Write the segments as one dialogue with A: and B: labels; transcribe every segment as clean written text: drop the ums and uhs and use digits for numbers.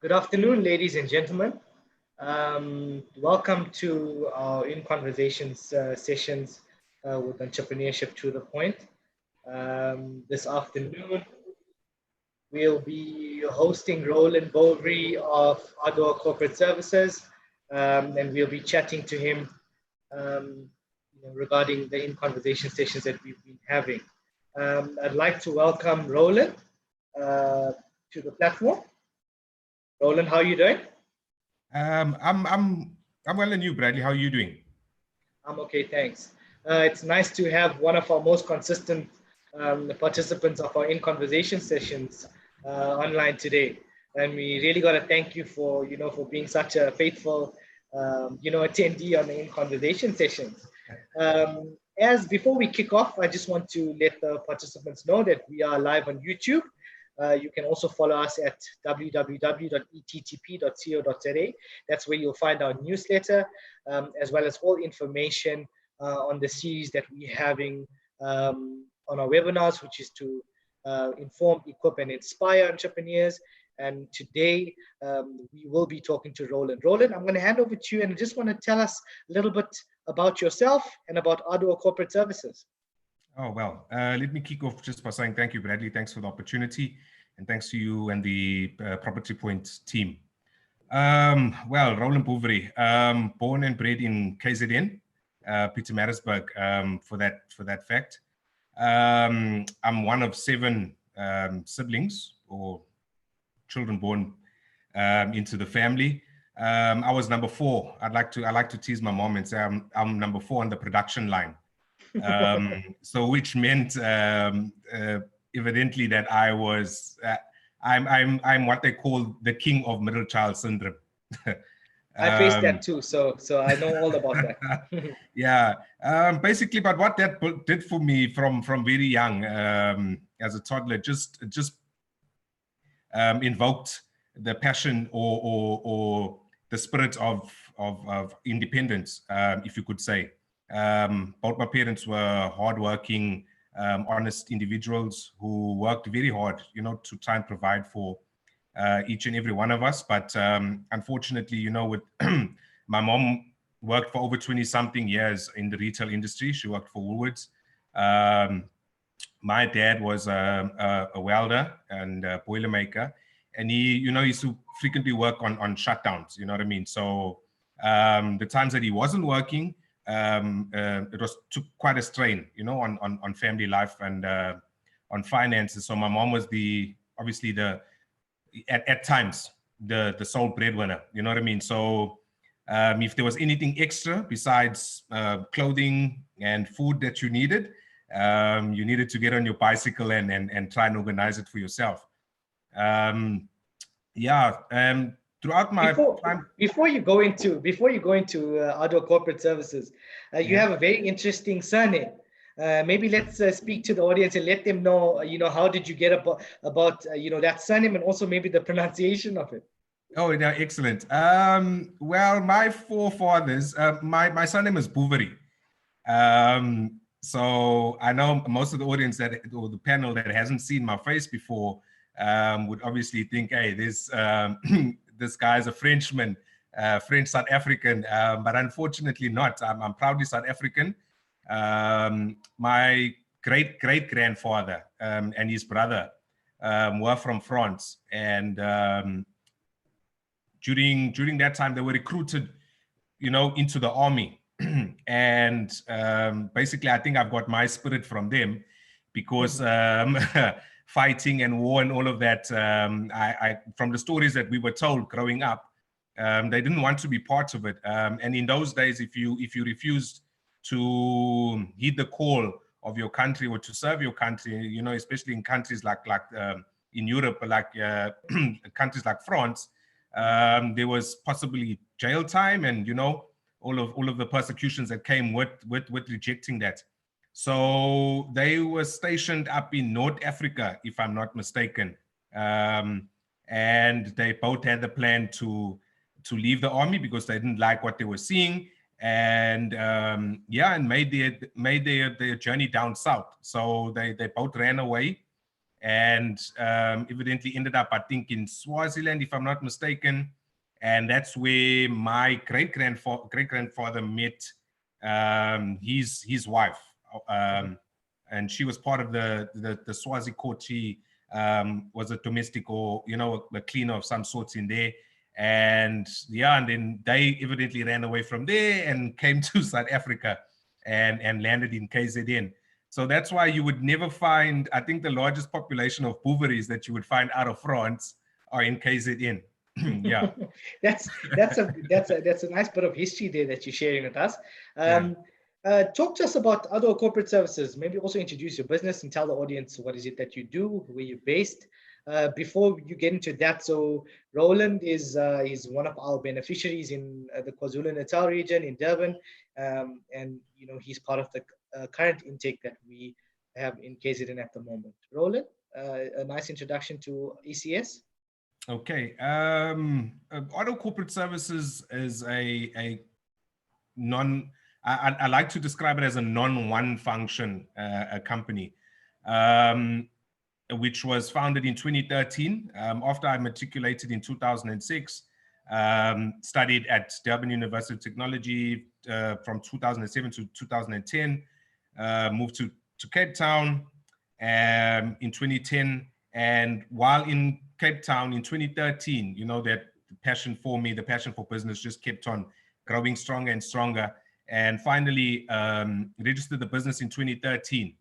A: Good afternoon, ladies and gentlemen. Welcome to our In Conversations sessions with Entrepreneurship to the Point. This afternoon, we'll be hosting Roland Bovary of Ardour Corporate Services, and we'll be chatting to him regarding the In Conversation sessions that we've been having. I'd like to welcome Roland to the platform. Roland, how are you doing?
B: Um, I'm I'm I'm well, and you, Bradley? How are you doing?
A: I'm okay, thanks. It's nice to have one of our most consistent participants of our In Conversation sessions online today. And we really got to thank you for, for being such a faithful, attendee on the In Conversation sessions. As before we kick off, I just want to let the participants know that we are live on YouTube. You can also follow us at www.ettp.co.za. That's where you'll find our newsletter, as well as all information on the series that we're having on our webinars, which is to inform, equip, and inspire entrepreneurs. And today we will be talking to Roland. Roland, I'm going to hand over to you and I just want to tell us a little bit about yourself and about Ardour Corporate Services.
B: Oh, well, let me kick off just by saying thank you, Bradley. Thanks for the opportunity. And thanks to you and the Property Point team. Well, Roland Bovary, born and bred in KZN, Pietermaritzburg, for that fact. I'm one of 7 siblings or children born into the family. I was number 4. I like to tease my mom and say I'm number 4 on the production line. So which meant evidently that I was I'm what they call the king of middle child syndrome.
A: I faced that too, so I know all about that.
B: Yeah, basically, but what that did for me from very young, as a toddler, just invoked the passion or the spirit of independence, if you could say. Both my parents were hardworking, honest individuals who worked very hard, to try and provide for each and every one of us. But unfortunately, with my mom worked for over 20-something years in the retail industry. She worked for Woolworths. My dad was a welder and a boilermaker, and he, used to frequently work on shutdowns. You know what I mean? So the times that he wasn't working, it took quite a strain, on family life and on finances. So my mom was obviously at times the sole breadwinner. You know what I mean? So if there was anything extra besides clothing and food that you needed to get on your bicycle and try and organize it for yourself. Throughout my time.
A: Before you go into Ardour Corporate Services, you have a very interesting surname. Maybe let's speak to the audience and let them know, how did you get about that surname and also maybe the pronunciation of it.
B: Oh, yeah, excellent. Well, my forefathers, my surname is Bovary. So I know most of the audience or the panel that hasn't seen my face before would obviously think, hey, this guy's a Frenchman, French South African, but unfortunately not. I'm proudly South African. My great grandfather and his brother were from France, and during that time they were recruited, into the army. And basically, I think I've got my spirit from them because fighting and war and all of that, I from the stories that we were told growing up, they didn't want to be part of it. And in those days, if you refused to heed the call of your country or to serve your country, especially in countries like in Europe, like countries like France, there was possibly jail time and all of the persecutions that came with rejecting that. So they were stationed up in North Africa, if I'm not mistaken, and they both had the plan to leave the army because they didn't like what they were seeing, and and made their journey down south. So they both ran away and evidently ended up, I think, in Swaziland, if I'm not mistaken. And that's where my great-grandfather met his wife. And she was part of the Swazi court. She was a domestic, or, you know, a cleaner of some sorts in there. And yeah, and then they evidently ran away from there and came to South Africa and landed in KZN. So that's why you would never find, I think the largest population of Bouveries that you would find out of France are in KZN. Yeah.
A: That's a nice bit of history there that you're sharing with us. Talk to us about Ardour Corporate Services. Maybe also introduce your business and tell the audience what is it that you do, where you're based. Before you get into that, so Roland is one of our beneficiaries in the KwaZulu-Natal region in Durban, and you know, he's part of the current intake that we have in KZN at the moment. Roland, a nice introduction to ECS.
B: Okay. Ardour Corporate Services is a non, I like to describe it as a non-one function company, which was founded in 2013 after I matriculated in 2006. Studied at Durban University of Technology from 2007 to 2010, moved to Cape Town in 2010. And while in Cape Town in 2013, you know, that passion for me, the passion for business just kept on growing stronger and stronger. And finally registered the business in 2013.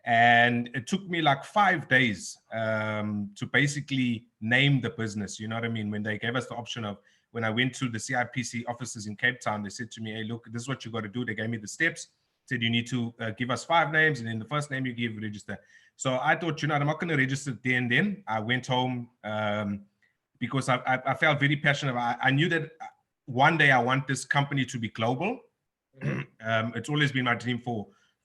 B: And it took me like 5 days to basically name the business. You know what I mean? When they gave us the option of, when I went to the CIPC offices in Cape Town, they said to me, hey, look, this is what you got to do. They gave me the steps, said you need to give us 5 names, and then the first name you give, register. So I thought, you know, I'm not going to register there and then. I went home because I felt very passionate. I knew that one day I want this company to be global. It's always been my dream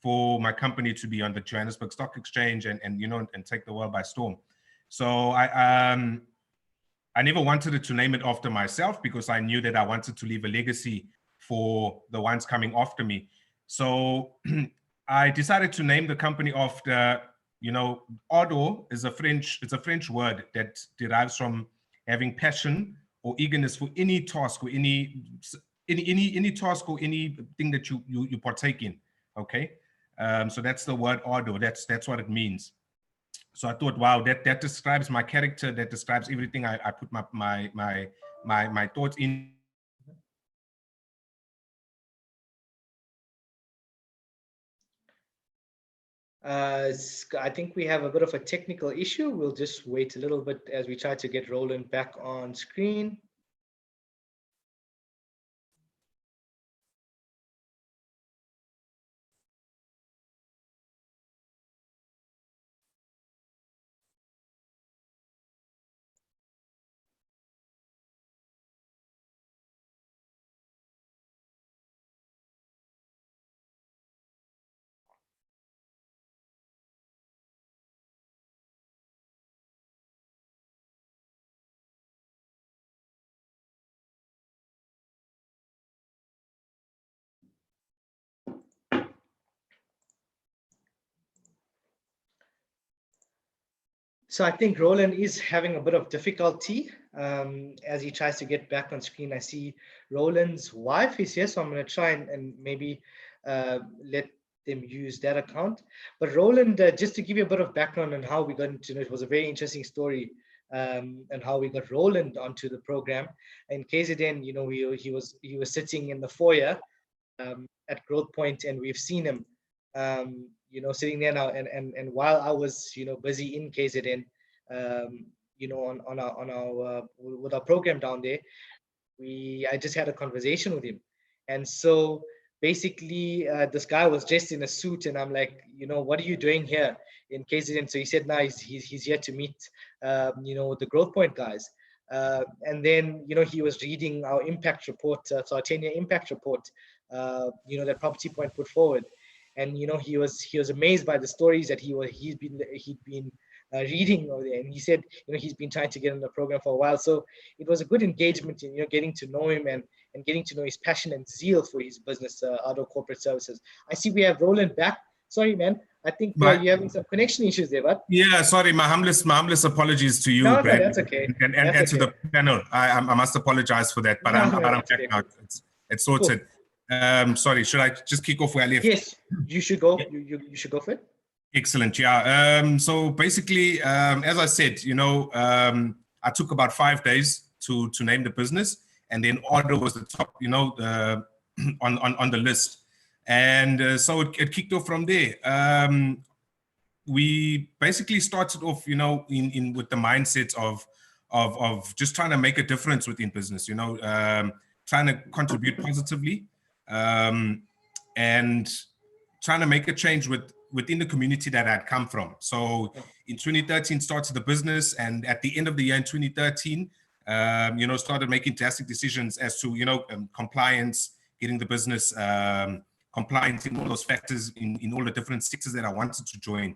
B: for my company to be on the Johannesburg Stock Exchange and you know, and take the world by storm. So I never wanted it to name it after myself, because I knew that I wanted to leave a legacy for the ones coming after me. So I decided to name the company after, you know, Ardour is it's a French word that derives from having passion or eagerness for any task or any task or anything that you partake in. Okay. So that's the word Ardour. That's what it means. So I thought, wow, that describes my character. That describes everything I put my thoughts in.
A: I think we have a bit of a technical issue. We'll just wait a little bit as we try to get Roland back on screen. So I think Roland is having a bit of difficulty as he tries to get back on screen. I see Roland's wife is here, so I'm going to try and maybe let them use that account. But Roland, just to give you a bit of background on how we got into it, was a very interesting story, and how we got Roland onto the program. In KZN, you know, he was sitting in the foyer at Growth Point, and we've seen him you know, sitting there now, and while I was, you know, busy in KZN, you know, on our with our program down there, I just had a conversation with him. And so basically this guy was dressed in a suit, and I'm like, you know, what are you doing here in KZN? So he said, no, he's here to meet you know, the Growth Point guys. And then, you know, he was reading our impact report, so our 10-year impact report, you know, that Property Point put forward. And you know, he was amazed by the stories that he'd been reading over there. And he said, you know, he's been trying to get in the program for a while. So it was a good engagement in, you know, getting to know him and getting to know his passion and zeal for his business, Ardour Corporate Services. I see we have Roland back. Sorry, man. I think
B: My,
A: you're having some connection issues there, but
B: yeah, sorry, my humblest apologies to you,
A: no, no,
B: Brad,
A: that's okay. That's
B: and to
A: okay.
B: the panel. I must apologize for that, but
A: No,
B: I'm
A: no,
B: back
A: that's okay.
B: now. It's
A: Cool.
B: sorted. Sorry, should I just kick off where I left?
A: Yes, you should go. You should go for it.
B: Excellent. Yeah. So basically, as I said, I took about 5 days to name the business, and then Ardour was the top, on the list, and so it kicked off from there. We basically started off, in with the mindset of just trying to make a difference within business, trying to contribute positively, and trying to make a change within the community that I'd come from. So in 2013, started the business, and at the end of the year in 2013, started making drastic decisions as to, compliance, getting the business compliant in all those factors in all the different sectors that I wanted to join.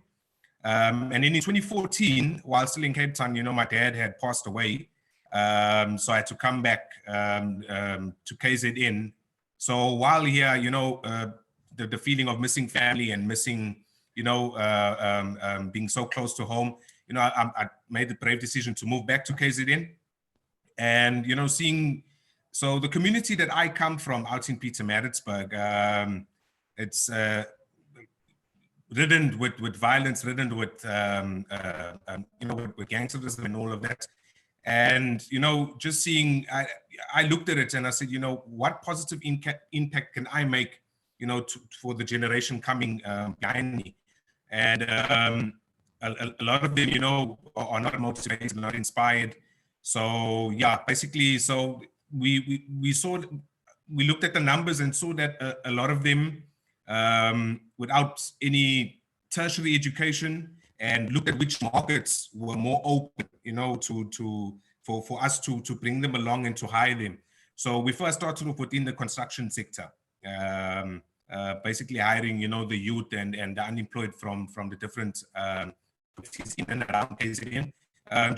B: And then in 2014, while still in Cape Town, my dad had passed away. So I had to come back to KZN. So while here, the feeling of missing family and missing, being so close to home, I made the brave decision to move back to KZN. And, so the community that I come from out in Pietermaritzburg, it's ridden with violence, ridden with gangsterism and all of that. And just seeing, I looked at it and I said, what positive impact can I make, for the generation coming behind me? And a lot of them, are not motivated, not inspired. So yeah, basically, so we looked at the numbers and saw that a lot of them, without any tertiary education, and looked at which markets were more open, for us to bring them along and to hire them. So we first started off within the construction sector, basically hiring, the youth and the unemployed from the different cities in and around KZN,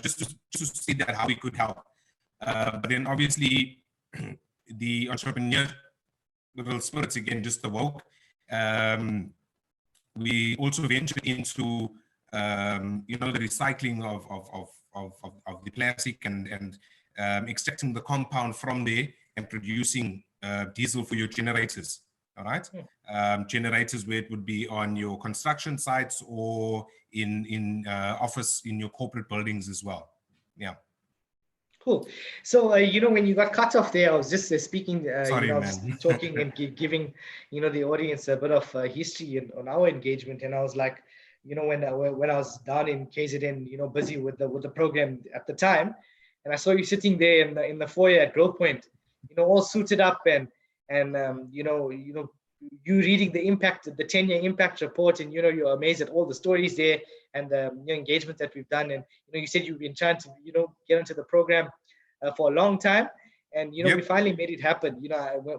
B: just to see that how we could help. But then obviously the entrepreneurial spirits again just awoke. We also ventured into the recycling of the plastic and extracting the compound from there and producing diesel for your generators. All right, generators where it would be on your construction sites or in office in your corporate buildings as well. Yeah.
A: Cool. So, when you got cut off there, I was just speaking,
B: Sorry,
A: just
B: man.
A: talking and giving, the audience a bit of history on our engagement. And I was like, when I was down in KZN, busy with the program at the time, and I saw you sitting there in the foyer at Growth Point, all suited up and you reading the 10-year impact report, and you're amazed at all the stories there and the engagement that we've done. And you said you've been trying to get into the program for a long time, and
B: Yep.
A: we finally made it happen.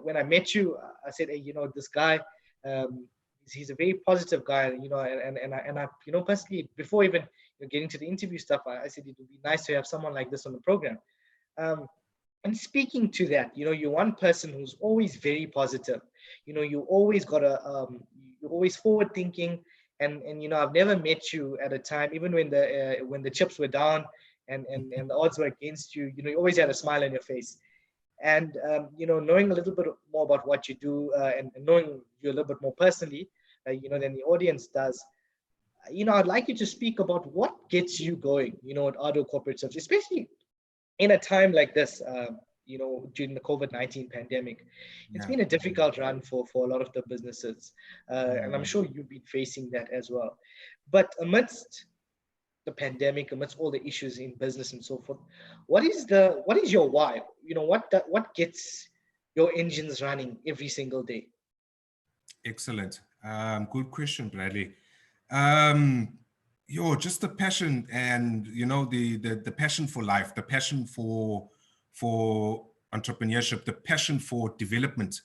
A: When I met you, I said, hey, this guy, he's a very positive guy, and I personally, before even getting to the interview stuff, I said it would be nice to have someone like this on the program. And speaking to that, you're one person who's always very positive. You always got you're always forward thinking, and I've never met you at a time, even when the chips were down and the odds were against you. You always had a smile on your face. And knowing a little bit more about what you do, and knowing you a little bit more personally, than the audience does, I'd like you to speak about what gets you going, at Ardour Corporate Services, especially in a time like this, during the COVID-19 pandemic. It's been a difficult run for a lot of the businesses, and I'm sure you've been facing that as well. But amidst the pandemic, amidst all the issues in business and so forth, what is your why? What gets your engines running every single day?
B: Excellent. Good question, Bradley. Just the passion and the passion for life, the passion for entrepreneurship, the passion for development.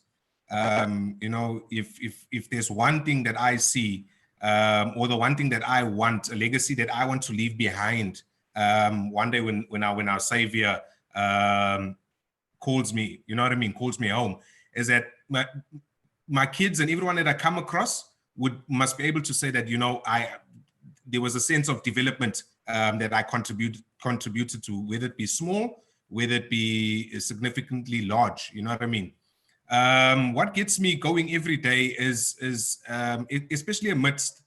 B: If there's one thing that I see, or the one thing that I want, a legacy that I want to leave behind, one day when our Savior calls me, calls me home, is that my kids and everyone that I come across must be able to say that, you know, there was a sense of development that I contributed to, whether it be small, whether it be significantly large. You know what I mean? What gets me going every day is especially amidst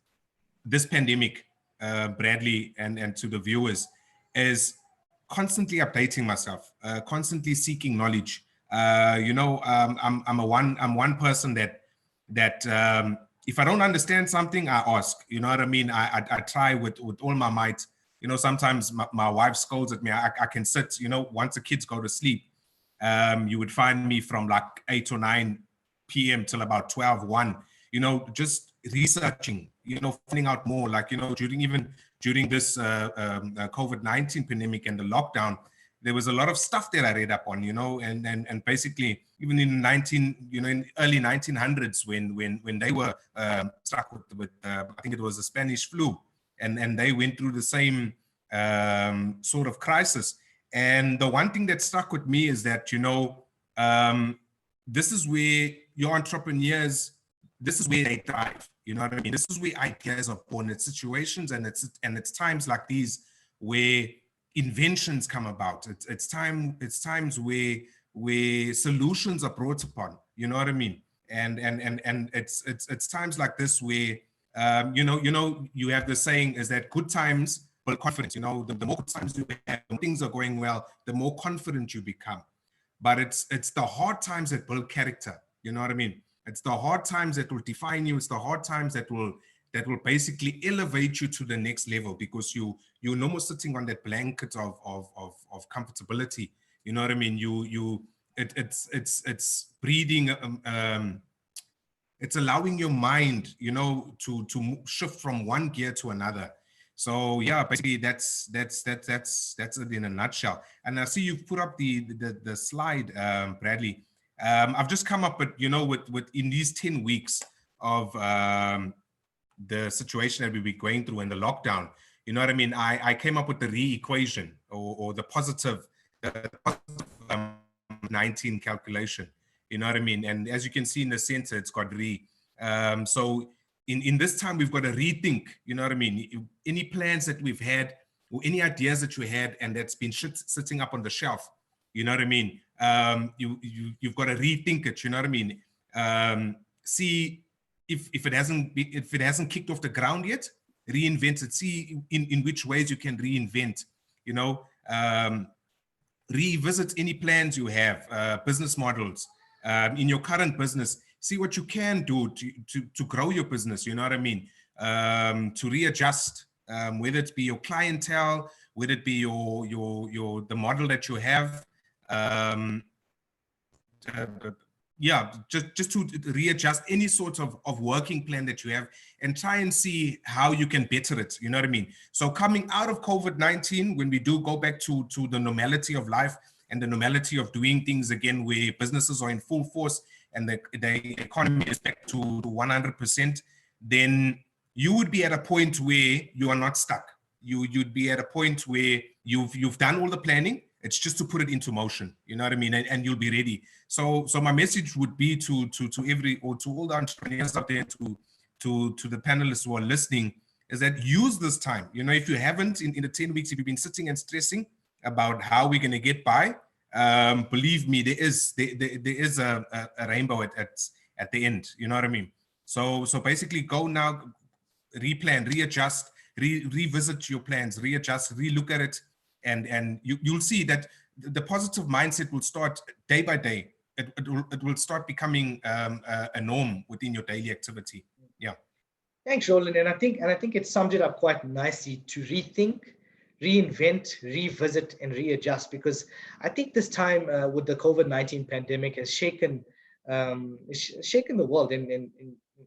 B: this pandemic, Bradley, and to the viewers, is constantly updating myself, constantly seeking knowledge. You know, I'm one person that if I don't understand something, I ask. You know what I mean? I try with all my might. You know, sometimes my wife scolds at me. I can sit. You know, once the kids go to sleep, you would find me from like 8 or 9 p.m. till about 12, 1. You know, just researching. You know, finding out more. Like, you know, during this COVID-19 pandemic and the lockdown, there was a lot of stuff that I read up on, you know, and basically even in in early 1900s when they were struck with I think it was the Spanish flu, and they went through the same sort of crisis. And the one thing that stuck with me is that, you know, this is where your entrepreneurs, this is where they thrive. You know what I mean? This is where ideas are born. It's situations and it's times like these where inventions come about. It's times where solutions are brought upon. You know what I mean? And it's times like this where you know you have the saying is that good times build confidence. You know, the more good times you have, when things are going well, the more confident you become. But it's the hard times that build character. You know what I mean? It's the hard times that will define you. It's the hard times that will basically elevate you to the next level, because you're no more sitting on that blanket of comfortability. You know what I mean? It's breeding. It's allowing your mind, you know, to shift from one gear to another. So yeah, basically that's it in a nutshell. And I see you've put up the slide, Bradley. I've just come up with, you know, with in these 10 weeks of the situation that we were going through in the lockdown, you know what I mean? I came up with the re-equation or the positive 19 calculation, you know what I mean? And as you can see in the center, it's got re. So in this time, we've got to rethink, you know what I mean? Any plans that we've had or any ideas that you had and that's been sitting up on the shelf, you know what I mean? You've got to rethink it, you know what I mean? See if it hasn't kicked off the ground yet, reinvent it. See in which ways you can reinvent, you know, revisit any plans you have, business models in your current business. See what you can do to grow your business, you know what I mean? To readjust, whether it be your clientele, whether it be the model that you have. Yeah, just to readjust any sort of working plan that you have and try and see how you can better it, you know what I mean? So coming out of COVID-19, when we do go back to the normality of life and the normality of doing things again, where businesses are in full force and the economy is back to 100%, then you would be at a point where you are not stuck. You'd be at a point where you've done all the planning. It's just to put it into motion, you know what I mean? And you'll be ready. So my message would be to all the entrepreneurs out there, to the panelists who are listening, is that use this time. You know, if you haven't in the 10 weeks, if you've been sitting and stressing about how we're going to get by, believe me, there is a rainbow at the end. You know what I mean? So basically, go now, replan, readjust, revisit your plans, readjust, relook at it. And you'll see that the positive mindset will start day by day. It will start becoming a norm within your daily activity. Yeah.
A: Thanks, Roland. And I think it summed it up quite nicely: to rethink, reinvent, revisit, and readjust. Because I think this time with the COVID-19 pandemic has shaken the world, and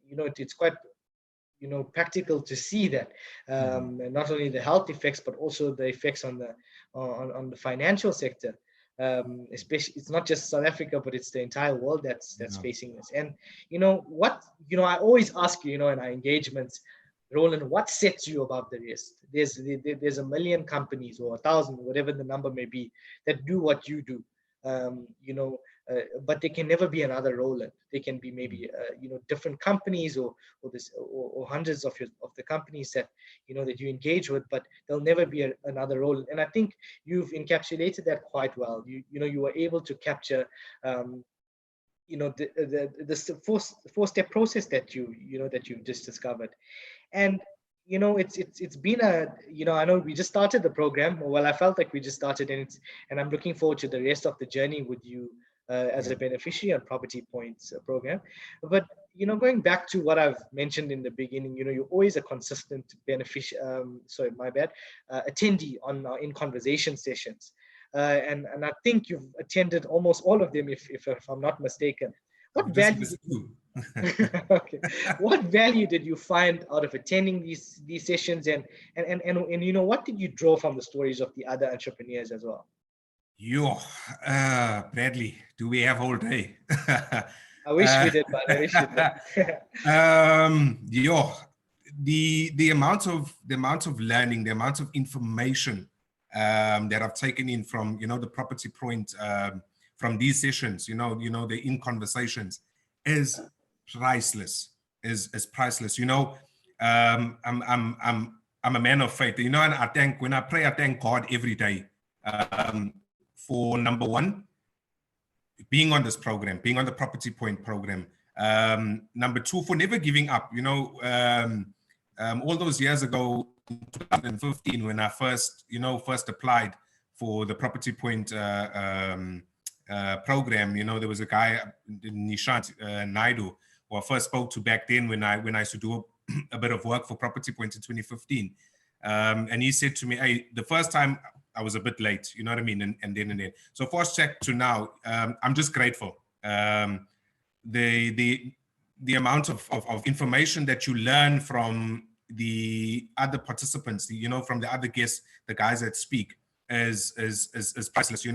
A: you know, it's quite, you know, practical to see that and not only the health effects but also the effects on the financial sector. Especially, it's not just South Africa, but it's the entire world that's facing this. And you know what, you know, I always ask you, you know, in our engagements, Roland, what sets you above the rest? There's a million companies or 1,000, whatever the number may be, that do what you do. You know, but they can never be another Roland. They can be maybe different companies or hundreds of the companies that that you engage with, but there'll never be another Roland. And I think you've encapsulated that quite well. You were able to capture the four-step process that you've just discovered. And it's been I know we just started the program. Well, I felt like we just started, and I'm looking forward to the rest of the journey with you as a beneficiary on Property Points program. But going back to what I've mentioned in the beginning, you're always a consistent attendee on our in conversation sessions, and I think you've attended almost all of them, if I'm not mistaken. What value did you okay. What value did you find out of attending these sessions, and what did you draw from the stories of the other entrepreneurs as well?
B: Bradley, do we have all day?
A: I wish we did, but I wish we
B: did. The amount of learning, the amount of information that I've taken in from the Property Point, from these sessions, the in conversations, is priceless. Is priceless. I'm a man of faith. And when I pray, I thank God every day for, number one, being on this program, being on the Property Point program. Number two, for never giving up. All those years ago, in 2015, when I first applied for the Property Point program, there was a guy, Nishant Naidu, who I first spoke to back then when I used to do a bit of work for Property Point in 2015. And he said to me, hey, the first time I was a bit late, you know what I mean? And then. So fast track to now, I'm just grateful. The amount of information that you learn from the other participants, from the other guests, the guys that speak, is priceless.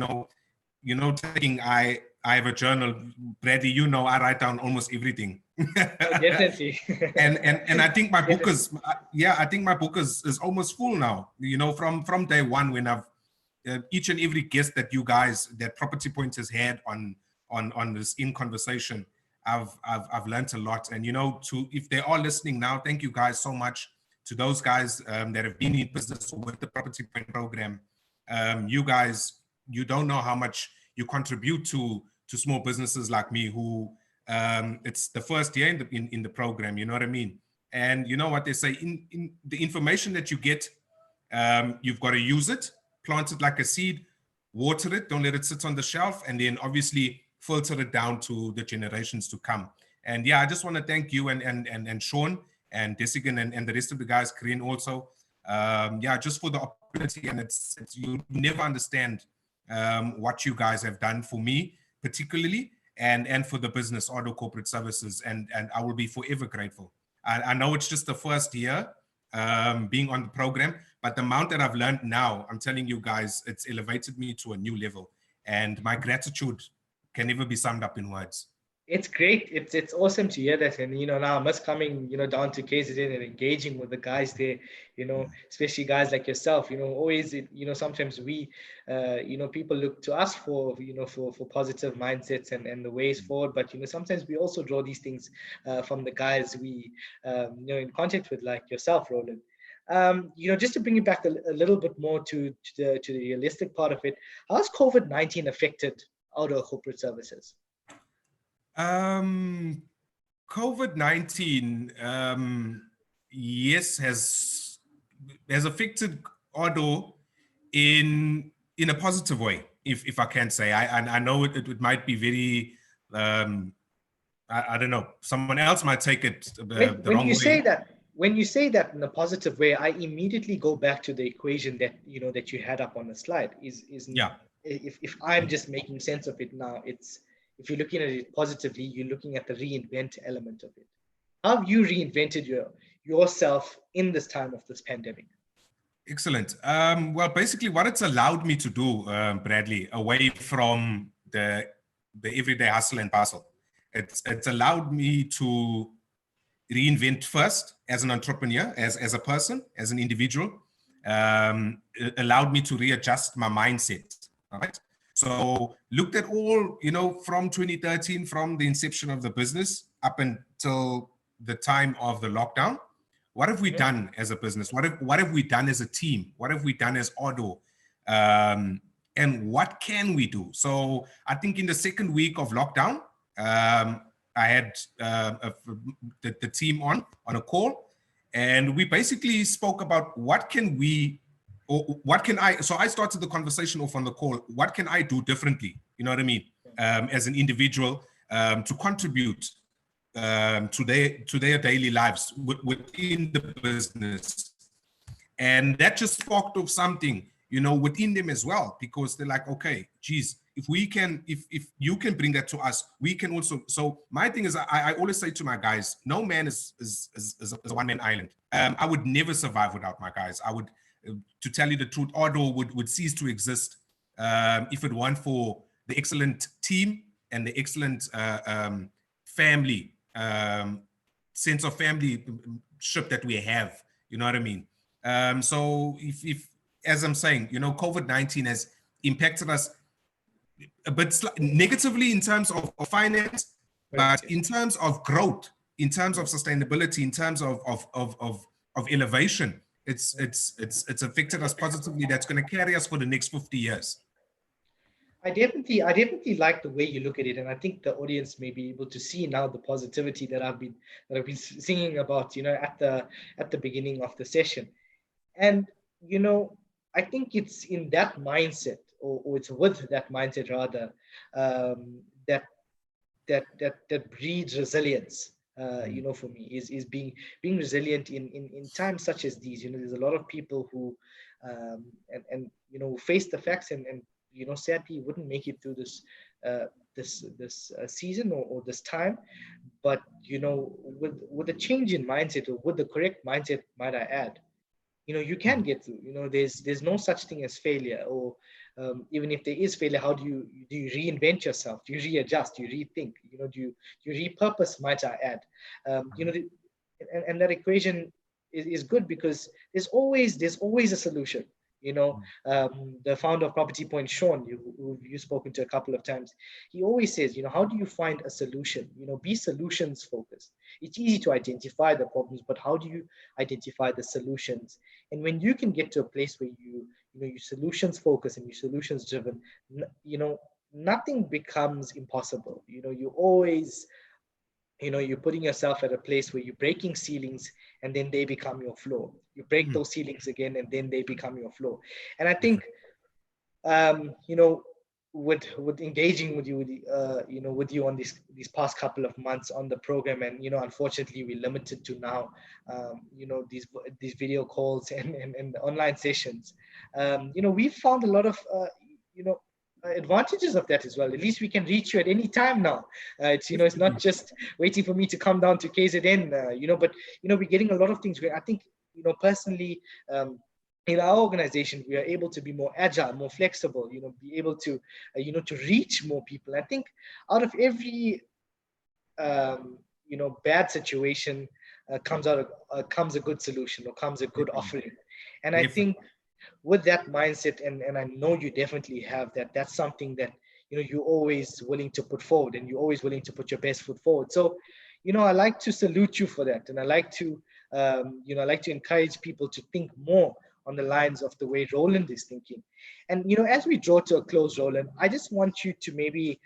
B: I have a journal, Brady. I write down almost everything.
A: Definitely.
B: and I think my book is is almost full now. From day one, when I've each and every guest that Property Point has had on this in conversation, I've learned a lot. And if they are listening now, thank you guys so much. To those guys that have been in business with the Property Point program, you guys, you don't know how much you contribute to small businesses like me, who it's the first year in the program. You know what I mean? And you know what they say, in the information that you get, you've got to use it, plant it like a seed, water it, don't let it sit on the shelf, and then obviously filter it down to the generations to come. And yeah, I just want to thank you and Sean and Desigan and the rest of the guys, Corinne also, just for the opportunity. And it's you never understand what you guys have done for me particularly, and for the business, Ardour Corporate Services, and I will be forever grateful. I know it's just the first year being on the program, but the amount that I've learned now, I'm telling you guys, it's elevated me to a new level, and my gratitude can never be summed up in words.
A: It's great. It's awesome to hear that. And now I'm just coming down to KZN and engaging with the guys there, especially guys like yourself. Always sometimes we people look to us for for positive mindsets and the ways forward, but sometimes we also draw these things from the guys we in contact with, like yourself, Roland. Just to bring it back a little bit more to the realistic part of it, how has COVID-19 affected Ardour Corporate Services?
B: COVID-19, yes, has affected Ardour in a positive way, if I can say. I know it might be very, I don't know, someone else might take it the wrong way.
A: When you say that in a positive way, I immediately go back to the equation that that you had up on the slide. If I'm just making sense of it now, if you're looking at it positively, you're looking at the reinvent element of it. How have you reinvented yourself in this time of this pandemic?
B: Excellent. Well, basically what it's allowed me to do, Bradley, away from the everyday hustle and bustle, it's allowed me to reinvent first as an entrepreneur, as a person, as an individual. It allowed me to readjust my mindset, right? So looked at all, you know, from 2013, from the inception of the business up until the time of the lockdown. What have we done as a business? What have we done as a team? What have we done as Ardour? And what can we do? So I think in the second week of lockdown, I had the team on a call, and we basically spoke about what can we, or what can I, so I started the conversation off on the call. What can I do differently? You know what I mean? As an individual, to contribute to their daily lives within the business. And that just sparked off something, you know, within them as well, because they're like, okay, geez, if we can, if you can bring that to us, we can also. So my thing is, I always say to my guys, no man is a one-man island. I would never survive without my guys. I would, to tell you the truth, Ardour would cease to exist if it weren't for the excellent team and the excellent family, sense of familyship that we have. You know what I mean? So if as I'm saying, you know, COVID-19 has impacted us a bit negatively in terms of finance, but in terms of growth, in terms of sustainability, in terms of elevation, it's affected us positively. That's going to carry us for the next 50 years.
A: I definitely like the way you look at it, and I think the audience may be able to see now the positivity that I've been singing about, you know, at the beginning of the session. And you know, I think it's in that mindset, or it's with that mindset rather, that breeds resilience. You know, for me, is being resilient in times such as these. You know, there's a lot of people who and you know, face the facts and you know, sadly wouldn't make it through this season or this time. But you know, with a change in mindset, or with the correct mindset, might I add, you know, you can get through. You know, there's no such thing as failure, or even if there is failure, how do you reinvent yourself? Do you readjust? Do you rethink? You know, do you repurpose, might I add? You know, and that equation is good, because there's always a solution. You know, the founder of Property Point, Sean, who you've spoken to a couple of times, he always says, you know, how do you find a solution? You know, be solutions focused. It's easy to identify the problems, but how do you identify the solutions? And when you can get to a place where you know, you're solutions focused and you're solutions driven, you know, nothing becomes impossible. You know, you always, you know, you're putting yourself at a place where you're breaking ceilings, and then they become your floor. You break those ceilings again, and then they become your floor. And I think, you know, with engaging with you, you know, with you on these past couple of months on the program, and you know, unfortunately, we're limited to now, you know, these video calls and online sessions. You know, we've found a lot of, you know, advantages of that as well. At least we can reach you at any time now. It's, you know, it's not just waiting for me to come down to KZN, you know, but you know, we're getting a lot of things where I think, you know, personally, in our organization, we are able to be more agile, more flexible, you know, be able to, you know, to reach more people. I think out of every, you know, bad situation comes a good solution, or comes a good offering. And I think with that mindset, and I know you definitely have that, that's something that, you know, you're always willing to put forward, and you're always willing to put your best foot forward. So, you know, I like to salute you for that. And I like to, you know, I like to encourage people to think more on the lines of the way Roland is thinking. And, you know, as we draw to a close, Roland, I just want you to maybe,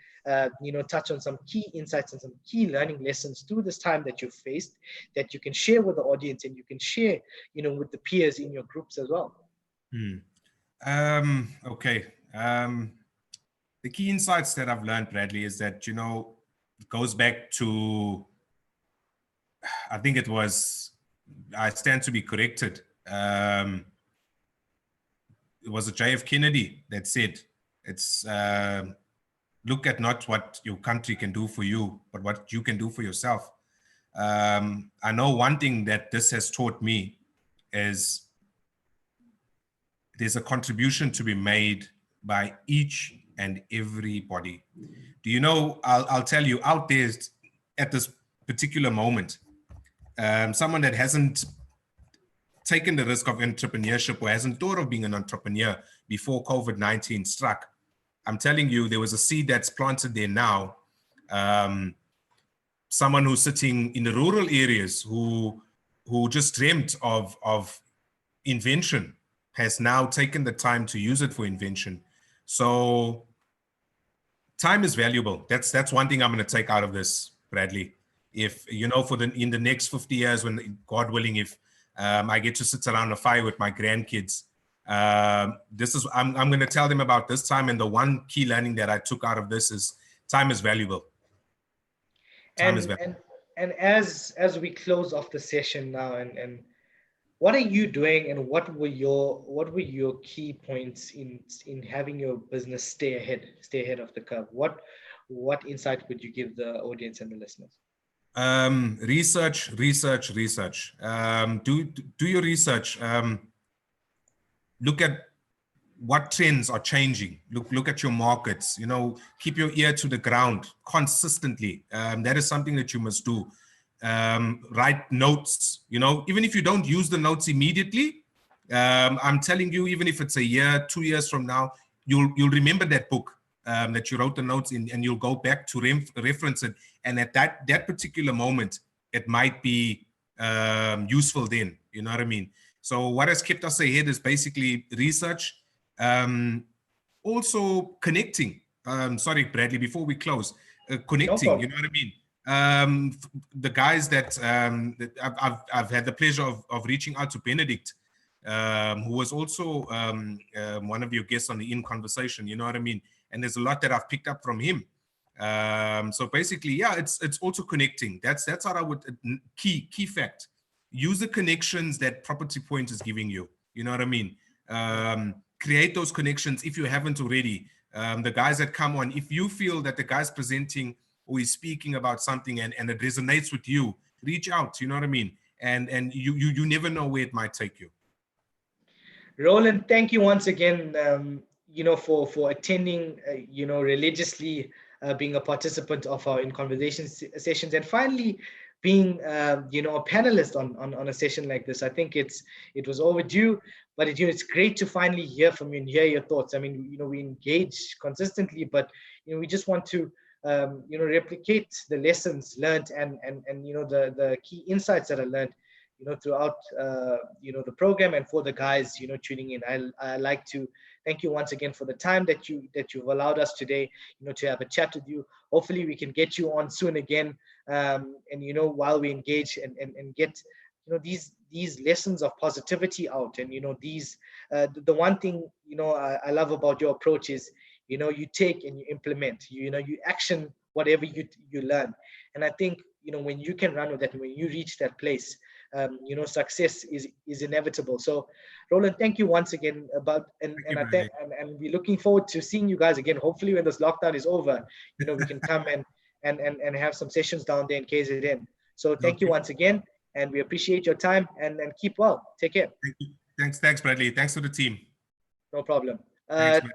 A: you know, touch on some key insights and some key learning lessons through this time that you've faced, that you can share with the audience, and you can share, you know, with the peers in your groups as well.
B: Okay. The key insights that I've learned, Bradley, is that, you know, it goes back to, I think it was, I stand to be corrected. It was a JF Kennedy that said, it's look at not what your country can do for you, but what you can do for yourself. I know one thing that this has taught me is there's a contribution to be made by each and everybody. Do you know, I'll tell you, out there at this particular moment, someone that hasn't taken the risk of entrepreneurship, or hasn't thought of being an entrepreneur before COVID-19 struck, I'm telling you, there was a seed that's planted there now. Someone who's sitting in the rural areas who just dreamt of invention has now taken the time to use it for invention. So time is valuable. That's one thing I'm going to take out of this, Bradley. If you know, in the next 50 years, when God willing, if I get to sit around a fire with my grandkids, I'm going to tell them about this time. And the one key learning that I took out of this is time is valuable. Time is valuable.
A: And as we close off the session now, and what are you doing, and what were your key points in having your business stay ahead of the curve? What insight would you give the audience and the listeners?
B: Research. Do your research. Look at what trends are changing. Look at your markets. You know, keep your ear to the ground consistently. That is something that you must do. Write notes. You know, even if you don't use the notes immediately, I'm telling you, even if it's a year, 2 years from now, you'll remember that book that you wrote the notes in, and you'll go back to reference it. And at that particular moment, it might be useful then. You know what I mean? So what has kept us ahead is basically research. Also connecting. Sorry, Bradley, before we close, connecting. No, you know what I mean? The guys that I've had the pleasure of reaching out to Benedict, who was also one of your guests on the In Conversation. You know what I mean? And there's a lot that I've picked up from him. So basically, yeah, it's also connecting. That's how I would key fact. Use the connections that Property Point is giving you. You know what I mean? Create those connections if you haven't already. The guys that come on, if you feel that the guy's presenting or is speaking about something and it resonates with you, reach out. You know what I mean? And you never know where it might take you.
A: Roland, thank you once again. For attending, religiously, being a participant of our In Conversation sessions, and finally being, a panelist on a session like this. I think it was overdue, but it's great to finally hear from you and hear your thoughts. I mean, we engage consistently, but we just want to replicate the lessons learned and the key insights that are learned throughout the program, and for the guys tuning in. I like to thank you once again for the time that you've allowed us today to have a chat with you. Hopefully we can get you on soon again, and while we engage and get these lessons of positivity out, and these the one thing I love about your approach is you take and you implement, you action whatever you learn. And I think when you can run with that, when you reach that place, success is inevitable. So Roland, thank you once again and we're looking forward to seeing you guys again. Hopefully when this lockdown is over, we can come and have some sessions down there in KZN. So thank you once again, and we appreciate your time, and keep well. Take care.
B: Thanks Bradley. Thanks to the team.
A: No problem.
B: Thanks,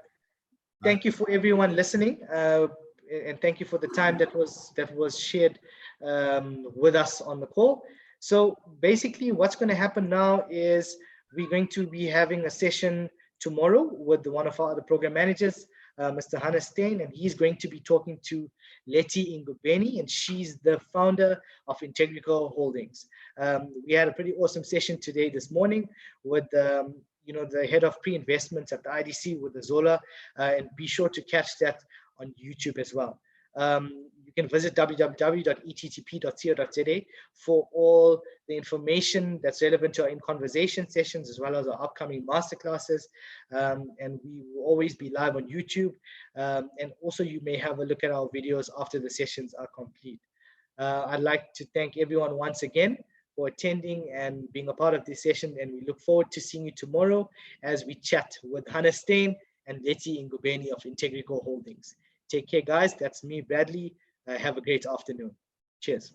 A: thank you for everyone listening, and thank you for the time that was shared with us on the call. So basically what's going to happen now is we're going to be having a session tomorrow with one of our other program managers, Mr. Hannes Stein, and he's going to be talking to Letty Ngubeni, and she's the founder of Integrico Holdings. We had a pretty awesome session this morning with the head of pre-investments at the IDC with the Zola, and be sure to catch that on YouTube as well. You can visit www.ettp.co.za for all the information that's relevant to our In Conversation sessions, as well as our upcoming masterclasses. And we will always be live on YouTube. And also you may have a look at our videos after the sessions are complete. I'd like to thank everyone once again for attending and being a part of this session. And we look forward to seeing you tomorrow as we chat with Hannes Stein and Letty Ngubeni of Integrico Holdings. Take care, guys. That's me, Bradley. Have a great afternoon. Cheers.